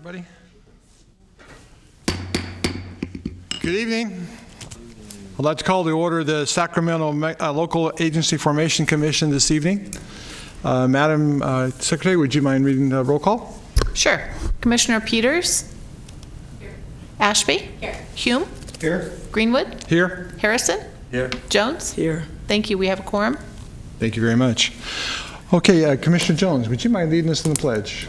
Everybody. Good evening. I'd like to call to order the Sacramento Local Agency Formation Commission this evening. Madam Secretary, would you mind reading the roll call? Sure. Commissioner Peters? Here. Ashby? Here. Hume? Here. Greenwood? Here. Harrison? Here. Jones? Here. Thank you. We have a quorum. Thank you very much. Okay, Commissioner Jones, would you mind leading us in the pledge?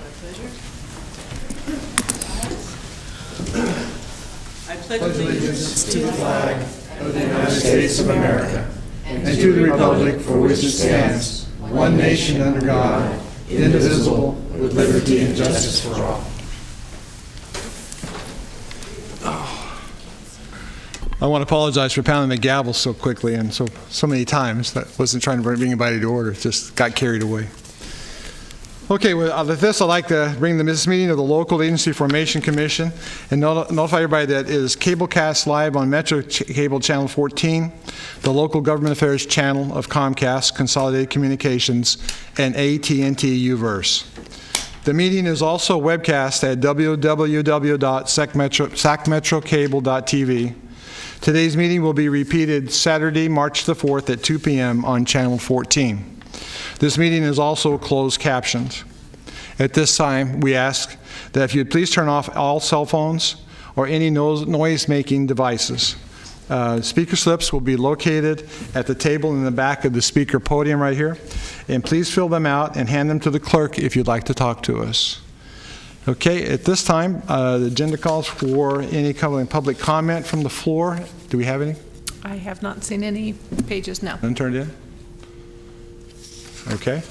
I pledge allegiance to the flag of the United States of America and to the republic for which it stands, one nation under God, indivisible, with liberty and justice for all. I want to apologize for pounding the gavel so quickly and so many times. That wasn't trying to bring anybody to order. Just got carried away. Okay, well, with this, I'd like to bring this meeting of the Local Agency Formation Commission and notify everybody that it is cablecast live on Metro Cable Channel 14, the Local Government Affairs channel of Comcast, Consolidated Communications, and AT&T Uverse. The meeting is also webcast at www.sacmetrocable.tv. Today's meeting will be repeated Saturday, March the 4th at 2 p.m. on Channel 14. This meeting is also closed captioned. At this time, we ask that if you'd please turn off all cell phones or any noise-making devices. Speaker slips will be located at the table in the back of the speaker podium right here. And please fill them out and hand them to the clerk if you'd like to talk to us. Okay, at this time, the agenda calls for any public comment from the floor. Do we have any? I have not seen any pages, no. None turned in? Okay.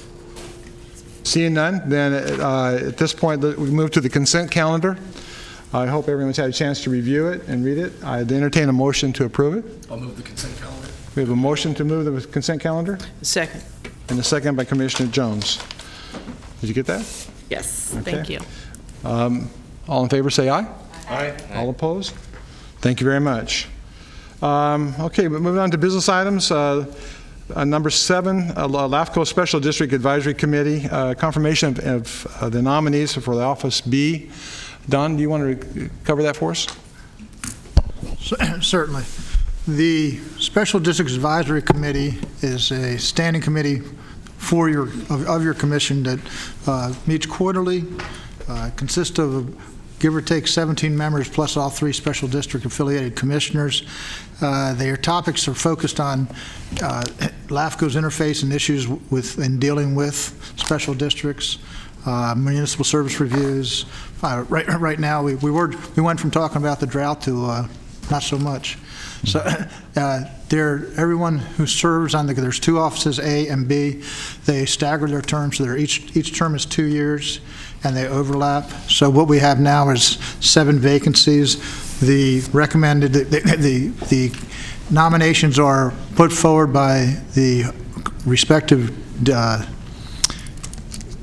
Seeing none, then at this point, we move to the consent calendar. I hope everyone's had a chance to review it and read it. I'd entertain a motion to approve it. I'll move the consent calendar. We have a motion to move the consent calendar, Second. and a second by Commissioner Jones. Did you get that? Yes, Okay. thank you. All in favor, say aye. Aye. All opposed? Thank you very much. Okay, but moving on to business items. Number 7, LAFCo Special District Advisory Committee, confirmation of the nominees for the Office B. Don, do you want to cover that for us? Certainly. The Special District Advisory Committee is a standing committee for your commission that meets quarterly. Consists of give or take 17 members plus all 3 special district affiliated commissioners. Their topics are focused on LAFCo's interface and issues in dealing with special districts, municipal service reviews. Right now, we went from talking about the drought to not so much. So everyone who serves on there's 2 offices, A and B. They stagger their terms, so each term is 2 years, and they overlap. So what we have now is 7 vacancies. The nominations are put forward by the respective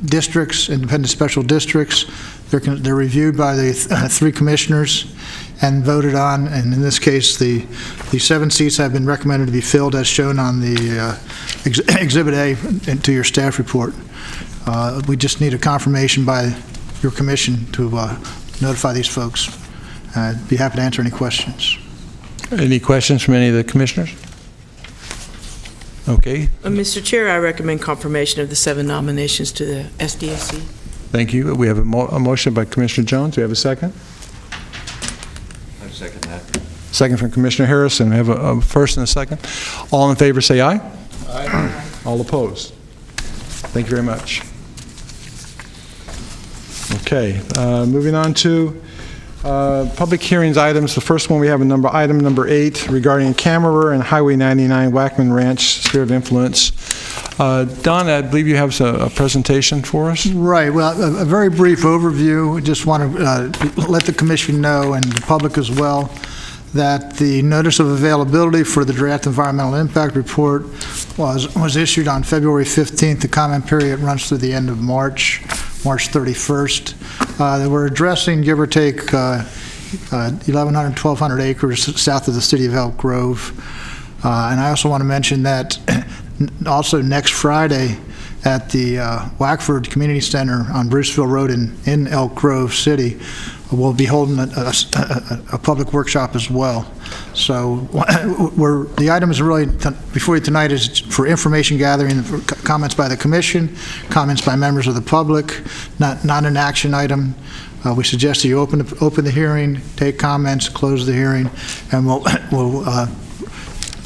districts, independent special districts. They're reviewed by the 3 commissioners and voted on, and in this case, the 7 seats have been recommended to be filled as shown on the Exhibit A to your staff report. We just need a confirmation by your commission to notify these folks. I'd be happy to answer any questions. Any questions from any of the commissioners? Okay. Mr. Chair, I recommend confirmation of the 7 nominations to the SDSC. Thank you. We have a motion by Commissioner Jones. Do we have a second? I second that. Second from Commissioner Harrison. We have a first and a second. All in favor say aye. Aye. All opposed? Thank you very much. Okay, moving on to public hearings items. The first one we have item number 8 regarding Camera and Highway 99 Wackman Ranch Sphere of Influence. Don, I believe you have a presentation for us. Right. Well, a very brief overview. I just want to let the commission know, and the public as well, that the notice of availability for the draft environmental impact report was issued on February 15th. The comment period runs through the end of March 31st. We're addressing, give or take, 1,100, 1,200 acres south of the city of Elk Grove. And I also want to mention that also next Friday, at the Wackford Community Center on Bruceville Road in Elk Grove City. We'll be holding a public workshop as well. So the item is really, before you tonight, is for information gathering, comments by the commission, comments by members of the public, not an action item. We suggest that you open the hearing, take comments, close the hearing, and we'll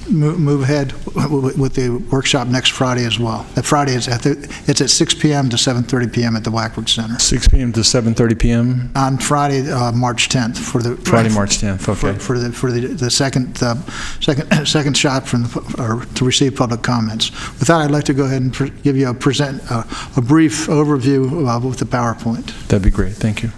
move ahead with the workshop next Friday as well. That Friday it's at 6 p.m. to 7:30 p.m. at the Wackford Center. 6 p.m. to 7:30 p.m. On Friday, March 10th, for the Friday, March 10th. Okay. for the second shot to receive public comments. With that, I'd like to go ahead and give you a brief overview with the PowerPoint. That'd be great. Thank you.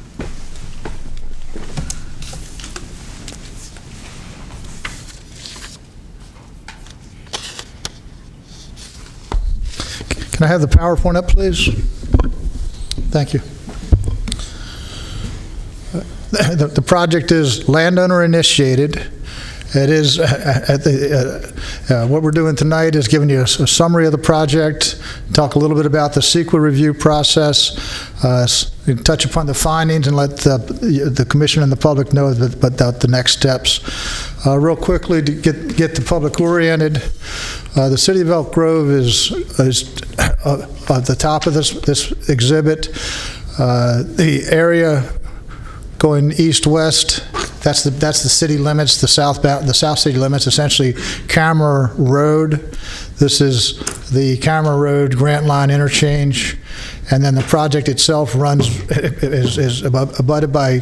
Can I have the PowerPoint up, please? Thank you. The project is landowner initiated. It is what we're doing tonight is giving you a summary of the project, talk a little bit about the CEQA review process, touch upon the findings, and let the commission and the public know about the next steps. Real quickly, to get the public oriented, the City of Elk Grove is at the top of this exhibit. The area going east-west, that's the city limits, the south city limits, essentially Camera Road. This is the Camera Road Grant Line interchange, and then the project itself is abutted by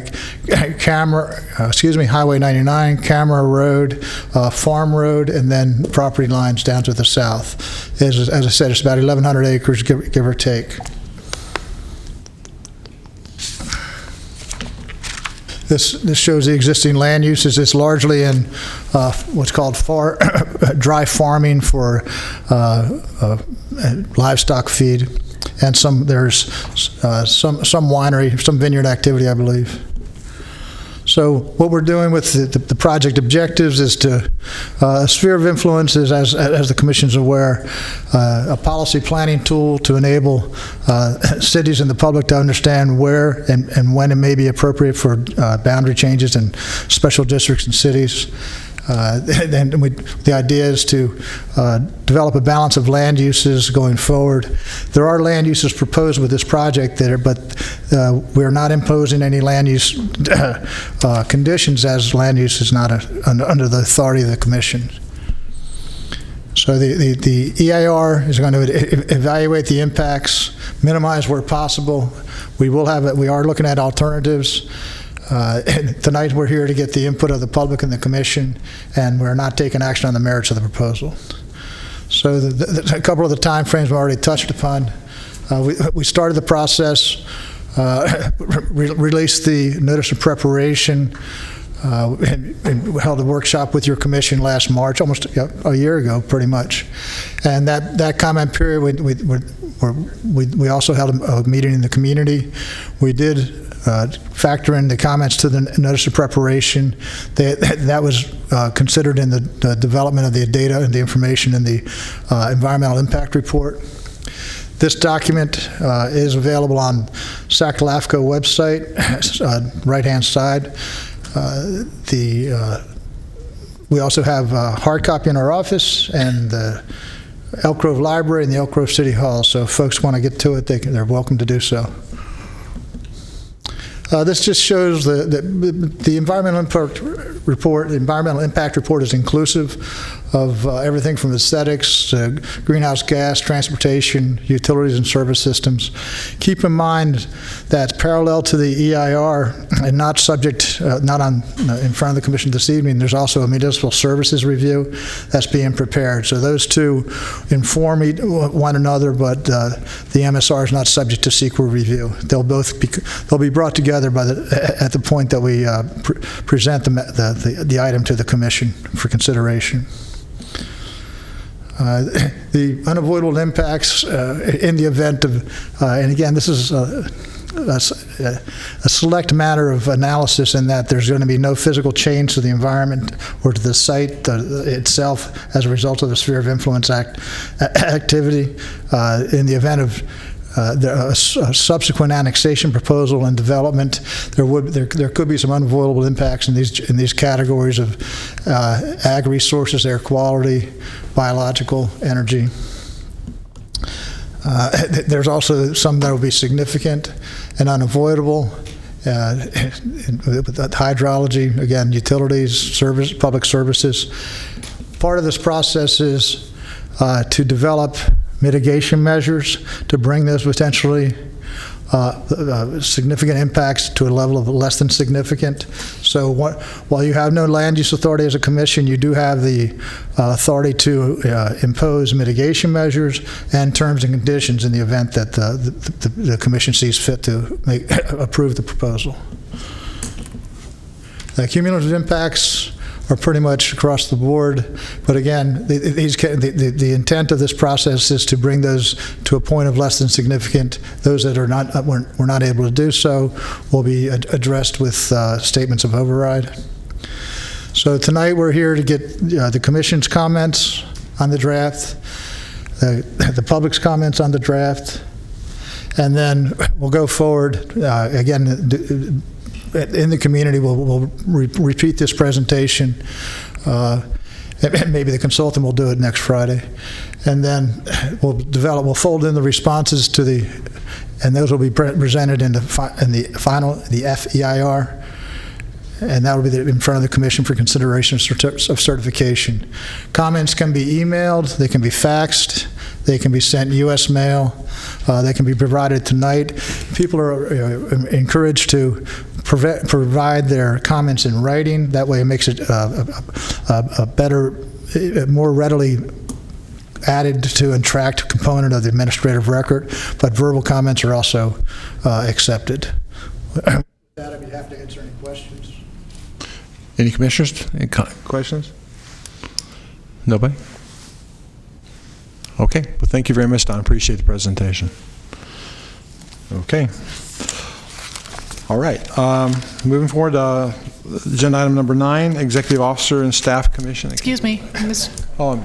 Highway 99, Camera Road, Farm Road, and then property lines down to the south. As I said, it's about 1,100 acres, give or take. This shows the existing land uses. It's largely in what's called dry farming for livestock feed, and there's some winery, some vineyard activity, I believe. So what we're doing with the project objectives is to a sphere of influence is, as the Commission's aware, a policy planning tool to enable cities and the public to understand where and when it may be appropriate for boundary changes in special districts and cities. The idea is to develop a balance of land uses going forward. There are land uses proposed with this project but we're not imposing any land use conditions, as land use is not under the authority of the Commission. So the EIR is going to evaluate the impacts, minimize where possible. We are looking at alternatives. Tonight we're here to get the input of the public and the Commission, and we're not taking action on the merits of the proposal. So a couple of the time frames we already touched upon. We started the process, released the notice of preparation, and held a workshop with your Commission last March, almost a year ago, pretty much. And that comment period, we also held a meeting in the community. We did factor in the comments to the notice of preparation. That was considered in the development of the data and the information in the environmental impact report. This document is available on Sacramento LAFCo website, right-hand side. We also have a hard copy in our office, and the Elk Grove Library and the Elk Grove City Hall. So if folks want to get to it, they're welcome to do so. This just shows the environmental impact report. The environmental impact report is inclusive of everything from aesthetics to greenhouse gas, transportation, utilities, and service systems. Keep in mind that parallel to the EIR and not subject, not on in front of the Commission this evening, there's also a municipal services review that's being prepared. So those two inform one another, but the MSR is not subject to CEQA review. They'll be brought together at the point that we present the item to the Commission for consideration. The unavoidable impacts in the event of, and again, this is a select matter of analysis in that there's going to be no physical change to the environment or to the site itself as a result of the Sphere of Influence Act activity. In the event of a subsequent annexation proposal and development, there could be some unavoidable impacts in these categories of ag resources, air quality, biological, energy. There's also some that will be significant and unavoidable. With hydrology, again, utilities, public services. Part of this process is to develop mitigation measures to bring those potentially significant impacts to a level of less than significant. So while you have no land use authority as a commission, you do have the authority to impose mitigation measures and terms and conditions in the event that the commission sees fit to approve the proposal. The cumulative impacts are pretty much across the board, but again, the intent of this process is to bring those to a point of less than significant. Those that are not were not able to do so will be addressed with statements of override. So tonight we're here to get the Commission's comments on the draft, the public's comments on the draft, and then we'll go forward again. In the community, we'll repeat this presentation. Maybe the consultant will do it next Friday. And then we'll fold in the responses to and those will be presented in the FEIR, and that will be in front of the Commission for consideration of certification. Comments can be emailed, they can be faxed, they can be sent U.S. mail, they can be provided tonight. People are encouraged to provide their comments in writing. That way it makes it a better, more readily added to and tracked component of the administrative record, but verbal comments are also accepted. With that, I'd be happy to answer any questions. Any commissioners? Any questions? Nobody? Okay. Well, thank you very much, Don. Appreciate the presentation. Okay. All right. Moving forward, agenda item number 9, Executive Officer and Staff Commission. Excuse me, I'm sorry.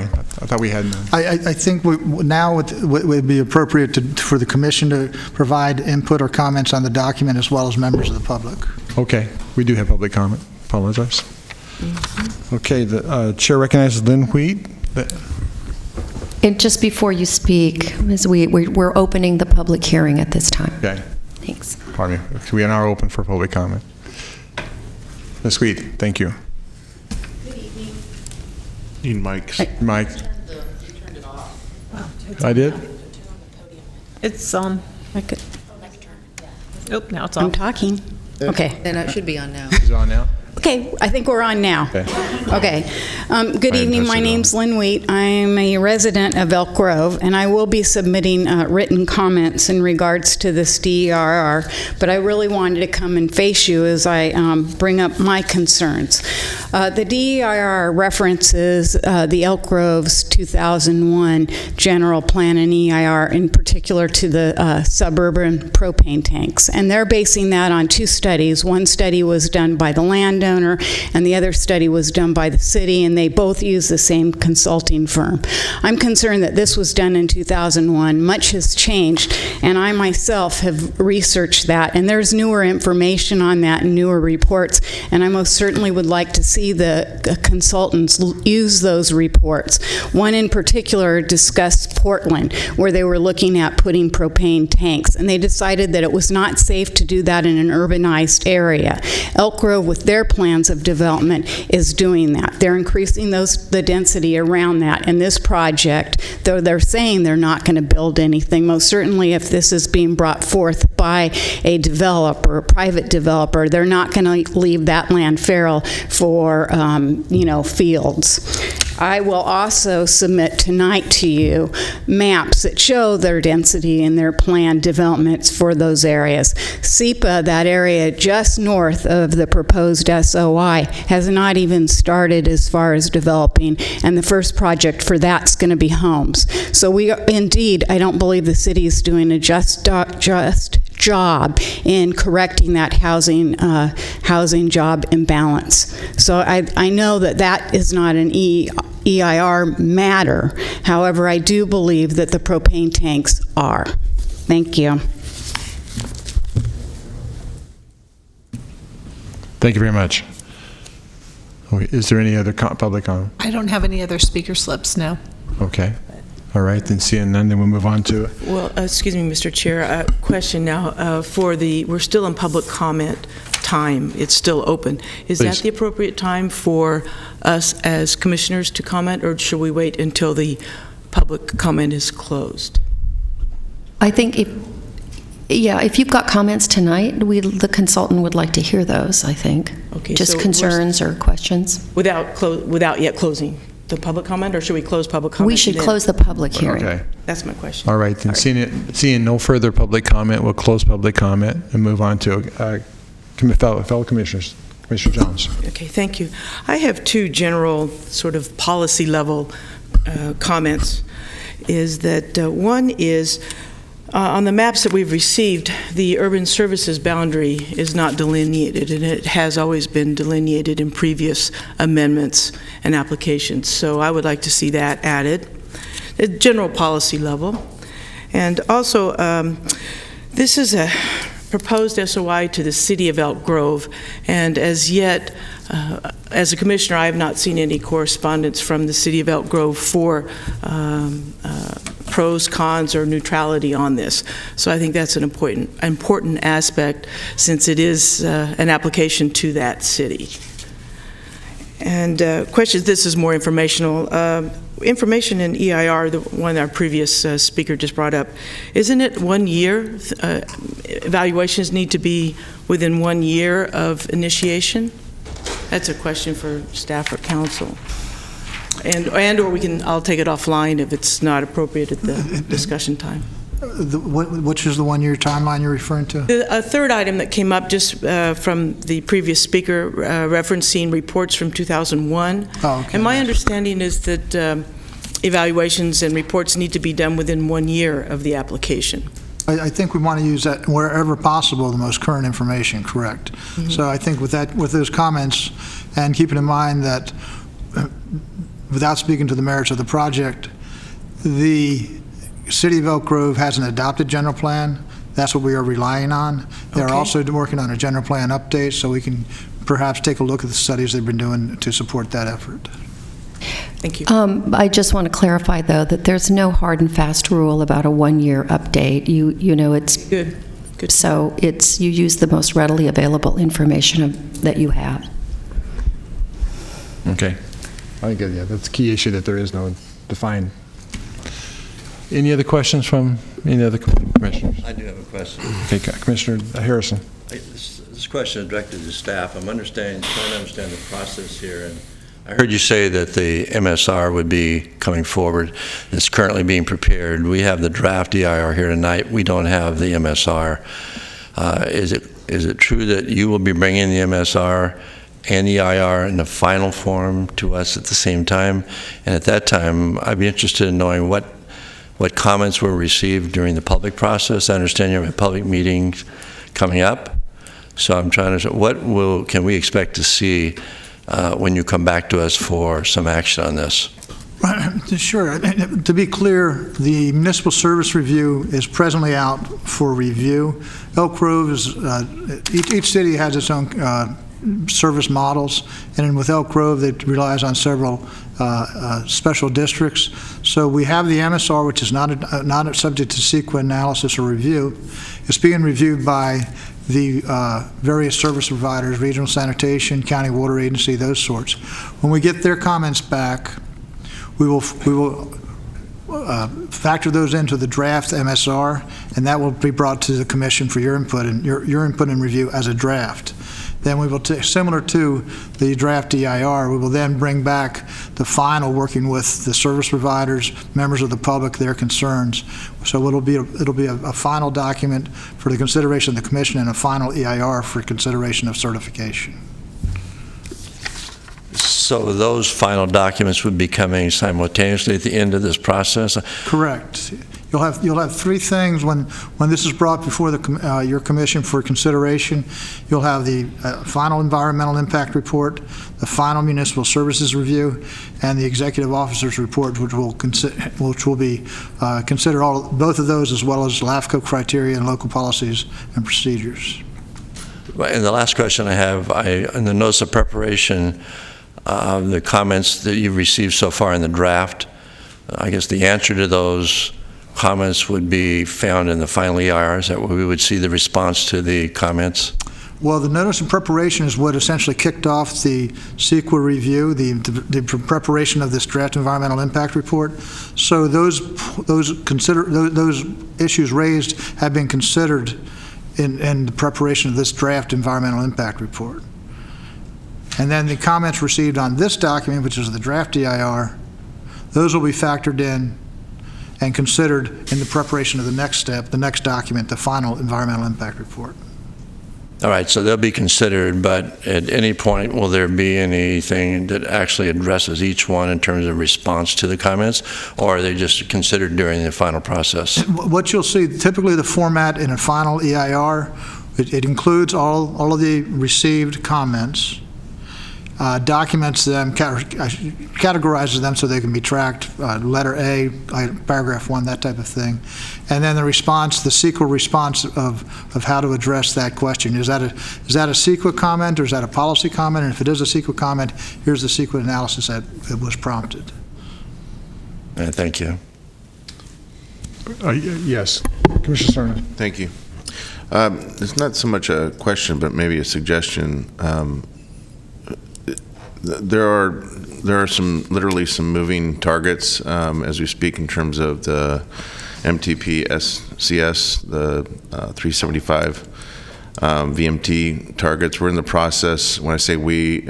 I thought we had none. I think now it would be appropriate for the Commission to provide input or comments on the document as well as members of the public. Okay. We do have public comment. Apologize. Okay. The Chair recognizes Lynn Wheat. And just before you speak, Ms. Wheat, we're opening the public hearing at this time. Okay. Thanks. Pardon me. We are now open for public comment. Ms. Wheat, thank you. Good evening. Need mics. Mike. You turned it off. I did? it's on. Oh, now it's I'm on. talking. Okay. Then it should be on now. Is it on now? Okay, I think we're on now. Okay. Good evening. My name's Lynn Wheat. I'm a resident of Elk Grove, and I will be submitting written comments in regards to this DERR, but I really wanted to come and face you as I bring up my concerns. The DERR references the Elk Grove's 2001 general plan and EIR, in particular to the suburban propane tanks, and they're basing that on 2 studies. One study was done by the landowner, and the other study was done by the city, and they both use the same consulting firm. I'm concerned that this was done in 2001. Much has changed, and I myself have researched that, and there's newer information on that and newer reports, and I most certainly would like to see the consultants use those reports. One in particular discussed Portland, where they were looking at putting propane tanks, and they decided that it was not safe to do that in an urbanized area. Elk Grove, with their plans of development, is doing that. They're increasing the density around that. And this project, though they're saying they're not going to build anything, most certainly if this is being brought forth by a developer, a private developer, they're not going to leave that land feral for, fields. I will also submit tonight to you maps that show their density and their planned developments for those areas. SEPA, that area just north of the proposed SOI, has not even started as far as developing, and the first project for that's going to be homes. So indeed, I don't believe the city is doing a just job in correcting that housing job imbalance. So I know that that is not an EIR matter. However, I do believe that the propane tanks are. Thank you. Thank you very much. Is there any other public comment? I don't have any other speaker slips, no. Okay. All right, then seeing none, then we'll move on to Well, excuse me, Mr. Chair, question now. We're still in public comment time. It's still open. Is Please. that the appropriate time for us as commissioners to comment, or should we wait until the public comment is closed? I think if you've got comments tonight, the consultant would like to hear those, I think. Okay, Just so concerns or questions. Without yet closing the public comment, or should we close public comment? We should then? close the public hearing. Okay. That's my question. All right, then seeing no further public comment, we'll close public comment and move on to fellow commissioners. Commissioner Jones. Okay, thank you. I have two general sort of policy level comments. Is that one is on the maps that we've received, the urban services boundary is not delineated, and it has always been delineated in previous amendments and applications. So I would like to see that added at general policy level. And also, this is a proposed SOI to the City of Elk Grove, and as yet, as a commissioner, I have not seen any correspondence from the City of Elk Grove for pros, cons, or neutrality on this. So I think that's an important aspect, since it is an application to that city. And questions, this is more informational. Information in EIR, the one our previous speaker just brought up, isn't it 1 year? Evaluations need to be within 1 year of initiation? That's a question for staff or council. Or I'll take it offline if it's not appropriate at the discussion time. Which is the 1 year timeline you're referring to? A third item that came up just from the previous speaker, referencing reports from 2001. Oh, okay. And my understanding is that evaluations and reports need to be done within 1 year of the application. I think we want to use that wherever possible, the most current information, correct? Mm-hmm. So I think with those comments, and keeping in mind that, without speaking to the merits of the project, the City of Elk Grove has an adopted general plan. That's what we are relying on. They're Okay. also working on a general plan update, so we can perhaps take a look at the studies they've been doing to support that effort. Thank you. I just want to clarify, though, that there's no hard and fast rule about a 1 year update. You know, it's Good. so you use the most readily available information that you have. Okay. I think, yeah, that's a key issue, that there is no defined. Any other questions from any other commissioners? I do have a question. Okay, Commissioner Harrison. This question is directed to staff. I'm trying to understand the process here. And I heard you say that the MSR would be coming forward. It's currently being prepared. We have the draft EIR here tonight. We don't have the MSR. Is it true that you will be bringing the MSR and EIR in the final form to us at the same time? And at that time, I'd be interested in knowing what comments were received during the public process. I understand you have a public meeting coming up, so I'm trying to, what can we expect to see when you come back to us for some action on this? Sure. To be clear, the municipal service review is presently out for review. Elk Grove is, each city has its own service models, and with Elk Grove, it relies on several special districts. So we have the MSR, which is not subject to CEQA analysis or review. It's being reviewed by the various service providers, regional sanitation, county water agency, those sorts. When we get their comments back, we will factor those into the draft MSR, and that will be brought to the commission for your input and your input and review as a draft. Then we will, similar to the draft EIR, we will then bring back the final, working with the service providers, members of the public, their concerns. So it'll be a final document for the consideration of the commission and a final EIR for consideration of certification. So those final documents would be coming simultaneously at the end of this process? Correct. You'll have three things when this is brought before your commission for consideration. You'll have the final environmental impact report, the final municipal services review, and the executive officer's report, which will be consider both of those, as well as LAFCo criteria and local policies and procedures. And the last question I have, in the notice of preparation, the comments that you've received so far in the draft, I guess the answer to those comments would be found in the final EIR. Is that where we would see the response to the comments? Well, the notice of preparation is what essentially kicked off the CEQA review, the preparation of this draft environmental impact report. So those issues raised have been considered in the preparation of this draft environmental impact report. And then the comments received on this document, which is the draft EIR, those will be factored in and considered in the preparation of the next step, the next document, the final environmental impact report. All right, so they'll be considered, but at any point, will there be anything that actually addresses each one in terms of response to the comments, or are they just considered during the final process? What you'll see, typically the format in a final EIR, it includes all of the received comments, documents them, categorizes them so they can be tracked, letter A, paragraph 1, that type of thing. And then the response, the CEQA response of how to address that question. Is that a CEQA comment, or is that a policy comment? And if it is a CEQA comment, here's the CEQA analysis that it was prompted. Thank you. Yes. Commissioner Cerna. Thank you. It's not so much a question, but maybe a suggestion. There are literally some moving targets as we speak in terms of the MTP SCS, the 375 VMT targets. We're in the process, when I say we,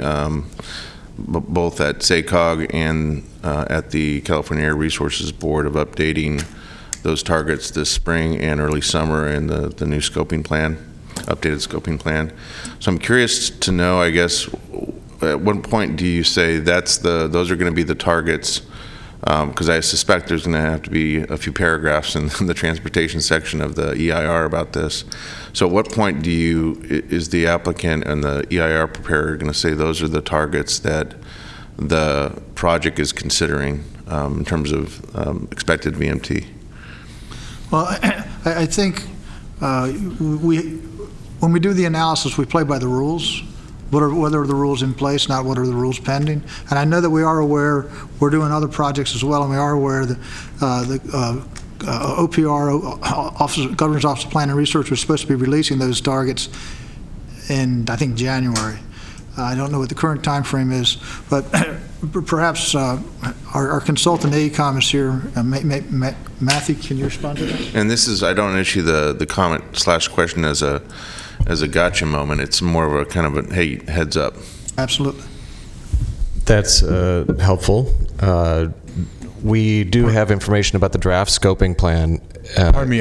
both at SACOG and at the California Air Resources Board, of updating those targets this spring and early summer in the new scoping plan, updated scoping plan. So I'm curious to know, I guess, at what point do you say those are going to be the targets? Because I suspect there's going to have to be a few paragraphs in the transportation section of the EIR about this. So at what point is the applicant and the EIR preparer going to say those are the targets that the project is considering in terms of expected VMT? Well, I think when we do the analysis, we play by the rules. What are the rules in place, not what are the rules pending. And I know that we are aware, we're doing other projects as well, and we are aware that the OPR, Governor's Office of Planning and Research, was supposed to be releasing those targets in, I think, January. I don't know what the current time frame is, but perhaps our consultant AECOM is here. Matthew, can you respond to that? And this is, I don't issue the comment/question as a gotcha moment. It's more of a kind of a, hey, heads up. Absolutely. That's helpful. We do have information about the draft scoping plan. Pardon me,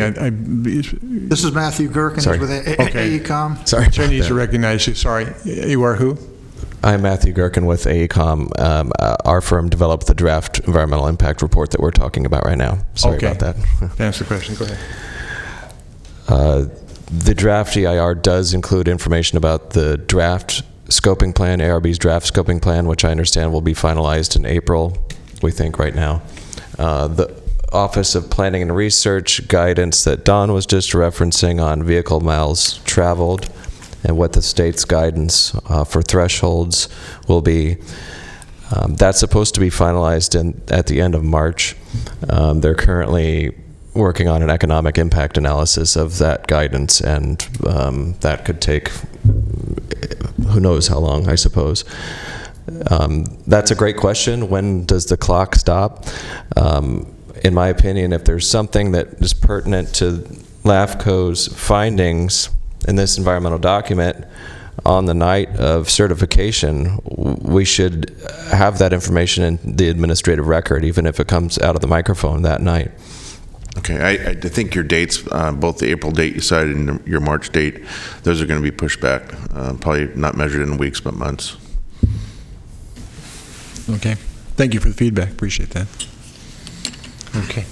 This is Matthew Gerken. Sorry. With AECOM. Sorry. I need to recognize you. Sorry. You are who? I'm Matthew Gerken with AECOM. Our firm developed the draft environmental impact report that we're talking about right now. Sorry about that. Answer the question. Go ahead. The draft EIR does include information about the draft scoping plan, ARB's draft scoping plan, which I understand will be finalized in April, we think right now. The Office of Planning and Research guidance that Don was just referencing on vehicle miles traveled and what the state's guidance for thresholds will be. That's supposed to be finalized at the end of March. They're currently working on an economic impact analysis of that guidance, and that could take who knows how long, I suppose. That's a great question. When does the clock stop? In my opinion, if there's something that is pertinent to LAFCo's findings in this environmental document on the night of certification, we should have that information in the administrative record, even if it comes out of the microphone that night. Okay, I think your dates, both the April date you cited and your March date, those are going to be pushed back, probably not measured in weeks, but months. Okay. Thank you for the feedback. Appreciate that. Okay.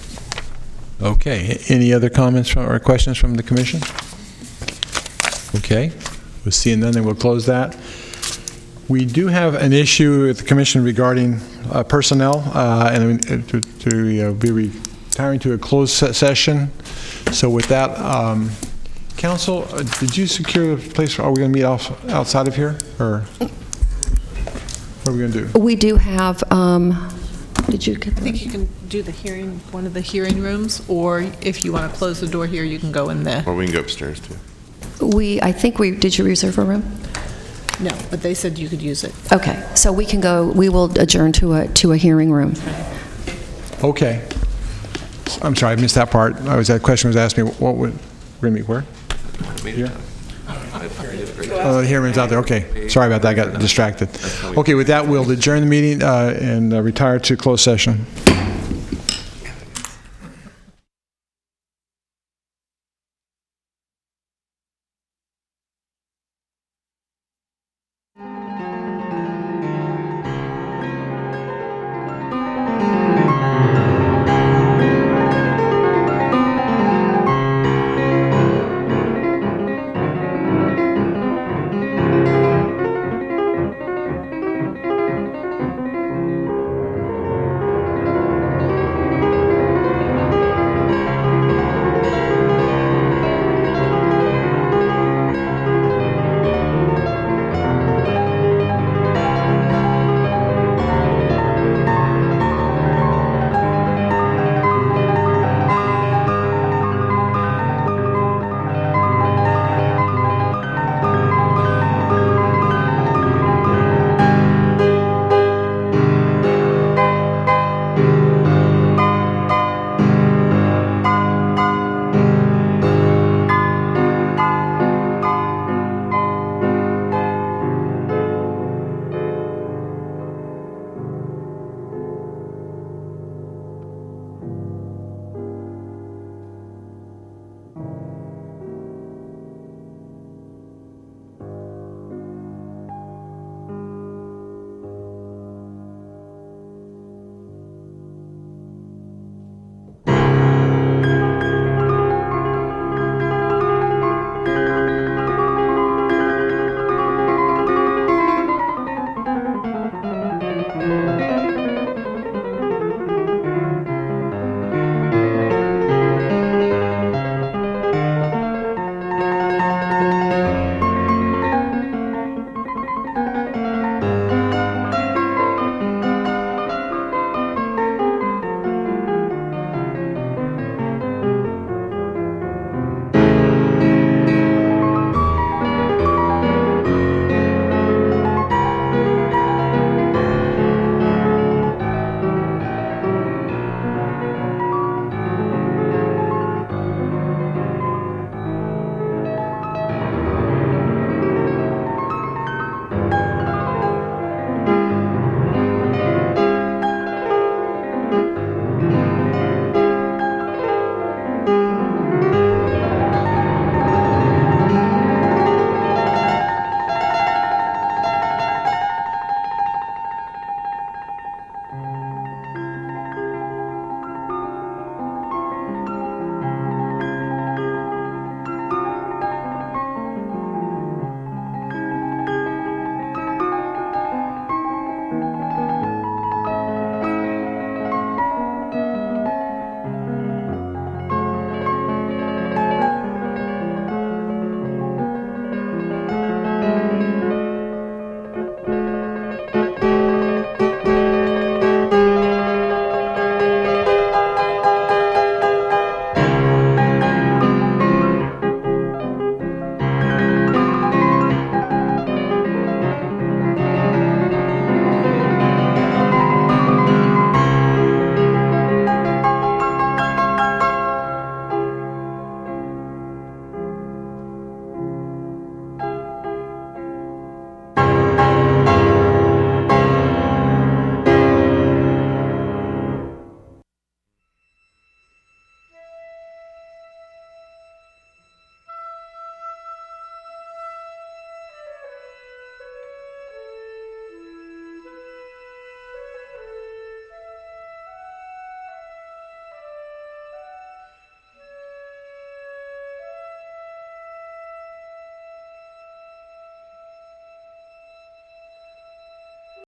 Okay, any other comments or questions from the commission? Okay, we'll see none, then we'll close that. We do have an issue with the commission regarding personnel, and to be retiring to a closed session. So with that, council, did you secure a place? Are we going to meet outside of here, or what are we going to do? We do have, did you get I think you can do the hearing, one of the hearing rooms, or if you want to close the door here, you can go in there. Or we can go upstairs, too. did you reserve a room? No, but they said you could use it. Okay, so we will adjourn to a hearing room. Okay. I'm sorry, I missed that part. That question was asked me, we're going to meet where? Here? Oh, the hearing room's out there, okay. Sorry about that, I got distracted. Okay, with that, we'll adjourn the meeting and retire to closed session.